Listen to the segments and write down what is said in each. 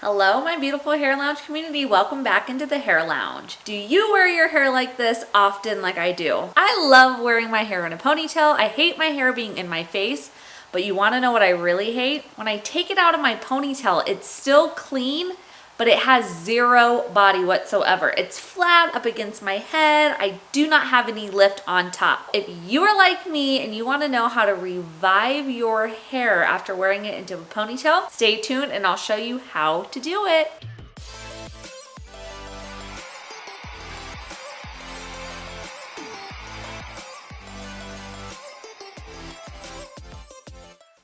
Hello, my beautiful Hair Lounge community. Welcome back into the Hair Lounge. Do you wear your hair like this often like I do? I love wearing my hair in a ponytail. I hate my hair being in my face, but you wanna know what I really hate? When I take it out of my ponytail, it's still clean, but it has zero body whatsoever. It's flat up against my head. I do not have any lift on top. If you are like me and you wanna know how to revive your hair after wearing it into a ponytail, stay tuned and I'll show you how to do it.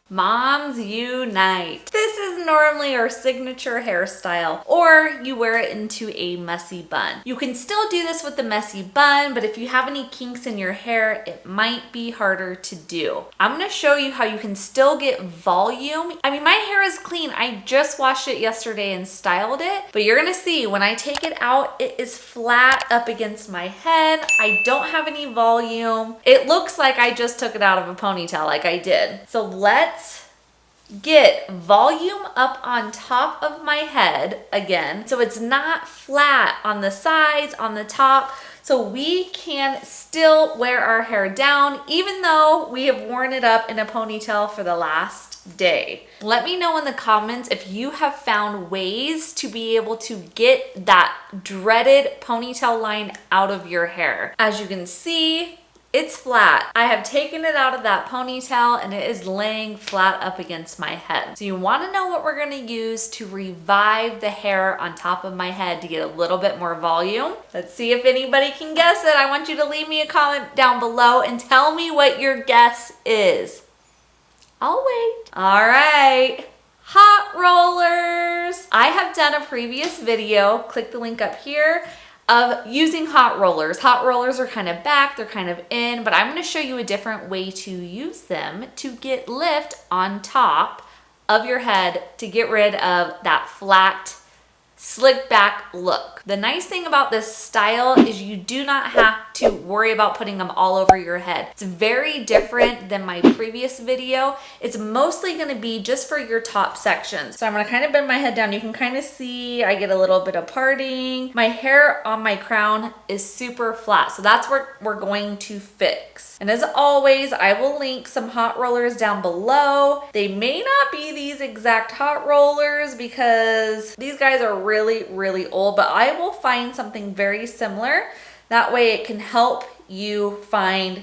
Moms unite. This is normally our signature hairstyle, or you wear it into a messy bun. You can still do this with the messy bun, but if you have any kinks in your hair, it might be harder to do. I'm gonna show you how you can still get volume. I mean, my hair is clean. I just washed it yesterday and styled it, but you're gonna see when I take it out, it is flat up against my head. I don't have any volume. It looks like I just took it out of a ponytail like I did. So let's get volume up on top of my head again, so it's not flat on the sides, on the top, so we can still wear our hair down even though we have worn it up in a ponytail for the last day. Let me know in the comments if you have found ways to be able to get that dreaded ponytail line out of your hair. As you can see, it's flat. I have taken it out of that ponytail and it is laying flat up against my head. So you wanna know what we're gonna use to revive the hair on top of my head to get a little bit more volume. Let's see if anybody can guess it. I want you to leave me a comment down below and tell me what your guess is. I'll wait. All right. Hot rollers. I have done a previous video, click the link up here, of using hot rollers. Hot rollers are kind of back, they're kind of in, but I'm gonna show you a different way to use them to get lift on top of your head to get rid of that flat, slick back look. The nice thing about this style is you do not have to worry about putting them all over your head. It's very different than my previous video. It's mostly gonna be just for your top sections. So I'm gonna kind of bend my head down. You can kind of see I get a little bit of parting. My hair on my crown is super flat, so that's what we're going to fix. And as always, I will link some hot rollers down below. They may not be these exact hot rollers because these guys are really, really old, but I will find something very similar. That way it can help you find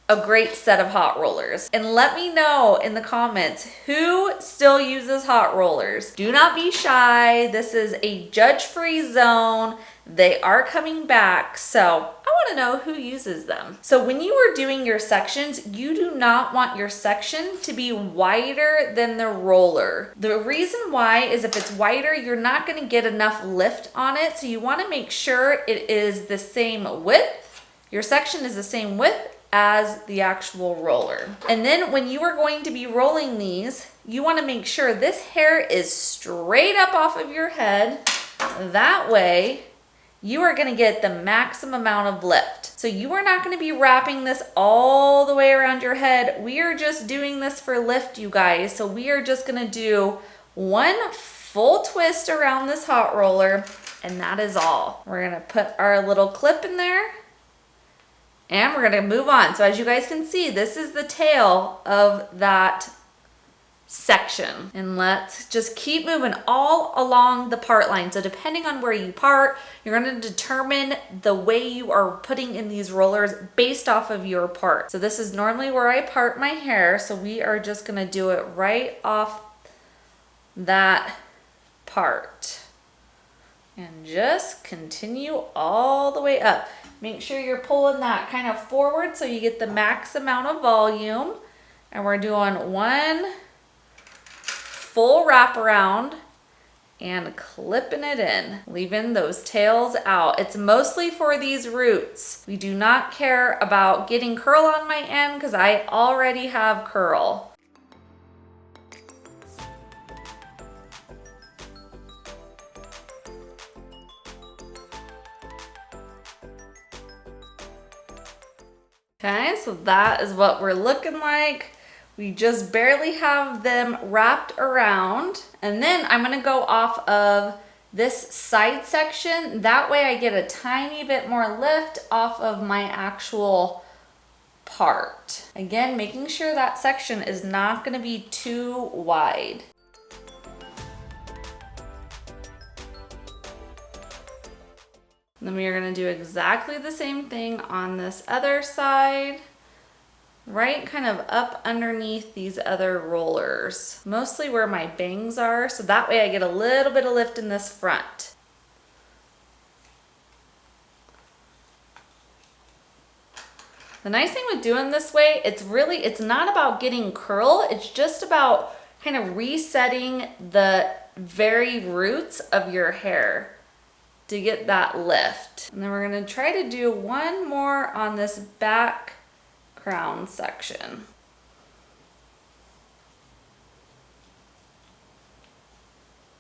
a great set of hot rollers. And let me know in the comments who still uses hot rollers. Do not be shy. This is a judge-free zone. They are coming back, so I wanna know who uses them. So when you are doing your sections, you do not want your section to be wider than the roller. The reason why is if it's wider, you're not gonna get enough lift on it, so you wanna make sure it is the same width. Your section is the same width as the actual roller. And then when you are going to be rolling these, you wanna make sure this hair is straight up off of your head. That way, you are gonna get the maximum amount of lift. So you are not gonna be wrapping this all the way around your head. We are just doing this for lift, you guys. So we are just gonna do one full twist around this hot roller, and that is all. We're gonna put our little clip in there, and we're gonna move on. So as you guys can see, this is the tail of that section. And let's just keep moving all along the part line. So depending on where you part, you're gonna determine the way you are putting in these rollers based off of your part. So this is normally where I part my hair. So we are just gonna do it right off that part. And just continue all the way up. Make sure you're pulling that kind of forward so you get the max amount of volume. And we're doing one full wraparound and clipping it in, leaving those tails out. It's mostly for these roots. We do not care about getting curl on my end because I already have curl. Okay, so that is what we're looking like. We just barely have them wrapped around. And then I'm gonna go off of this side section. That way I get a tiny bit more lift off of my actual part. Again, making sure that section is not gonna be too wide. Then we are gonna do exactly the same thing on this other side, right kind of up underneath these other rollers, mostly where my bangs are, so that way I get a little bit of lift in this front. The nice thing with doing this way, it's not about getting curl, it's just about kind of resetting the very roots of your hair to get that lift. And then we're gonna try to do one more on this back crown section.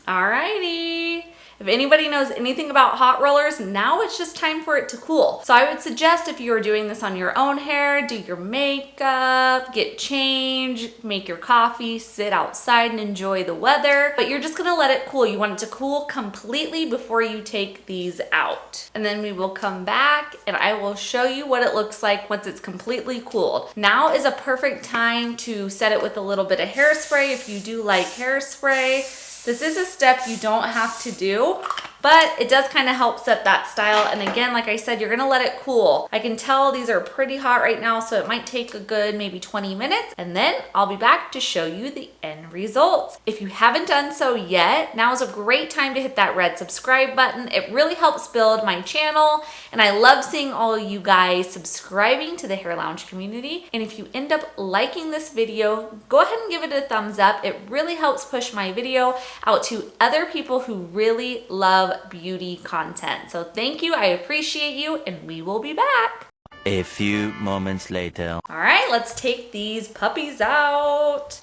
Alrighty. If anybody knows anything about hot rollers, now it's just time for it to cool. So I would suggest if you are doing this on your own hair, do your makeup, get changed, make your coffee, sit outside and enjoy the weather, but you're just gonna let it cool. You want it to cool completely before you take these out. And then we will come back and I will show you what it looks like once it's completely cooled. Now is a perfect time to set it with a little bit of hairspray if you do like hairspray. This is a step you don't have to do, but it does kind of help set that style. And again, like I said, you're gonna let it cool. I can tell these are pretty hot right now, so it might take a good maybe 20 minutes, and then I'll be back to show you the end results. If you haven't done so yet, now is a great time to hit that red subscribe button. It really helps build my channel, and I love seeing all of you guys subscribing to the Hair Lounge community. And if you end up liking this video, go ahead and give it a thumbs up. It really helps push my video out to other people who really love beauty content. So thank you, I appreciate you, and we will be back. A few moments later. All right, let's take these puppies out.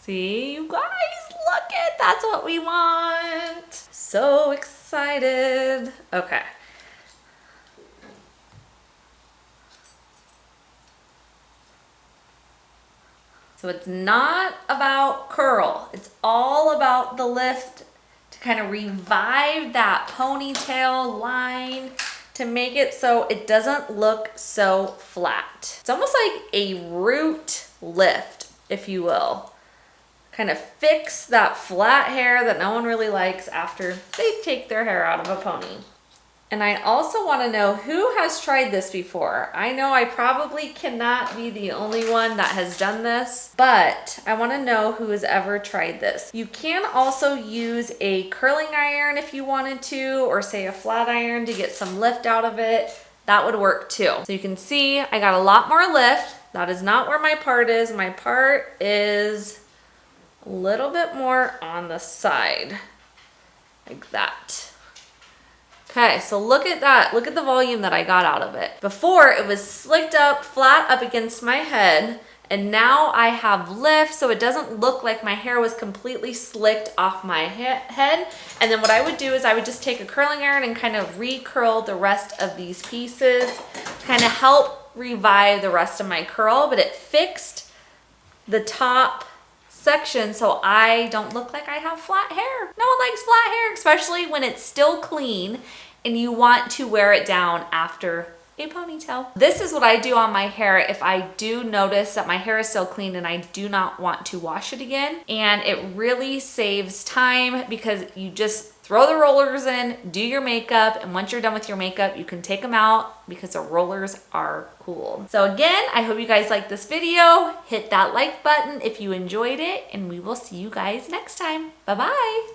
See, you guys, look it, that's what we want. So excited. Okay. So it's not about curl. It's all about the lift to kind of revive that ponytail line to make it so it doesn't look so flat. It's almost like a root lift, if you will. Kind of fix that flat hair that no one really likes after they take their hair out of a pony. And I also want to know who has tried this before. I know I probably cannot be the only one that has done this, but I want to know who has ever tried this. You can also use a curling iron if you wanted to, or say a flat iron to get some lift out of it. That would work too. So you can see I got a lot more lift. That is not where my part is. My part is a little bit more on the side, like that. Okay, so look at that. Look at the volume that I got out of it. Before, it was slicked up, flat up against my head, and now I have lift, so it doesn't look like my hair was completely slicked off my head. And then what I would do is I would just take a curling iron and kind of re-curl the rest of these pieces, kind of help revive the rest of my curl, but it fixed the top section so I don't look like I have flat hair. No one likes flat hair, especially when it's still clean and you want to wear it down after a ponytail. This is what I do on my hair if I do notice that my hair is still clean and I do not want to wash it again. And it really saves time because you just throw the rollers in, do your makeup, and once you're done with your makeup, you can take them out because the rollers are cool. So again, I hope you guys liked this video. Hit that like button if you enjoyed it, and we will see you guys next time. Bye-bye.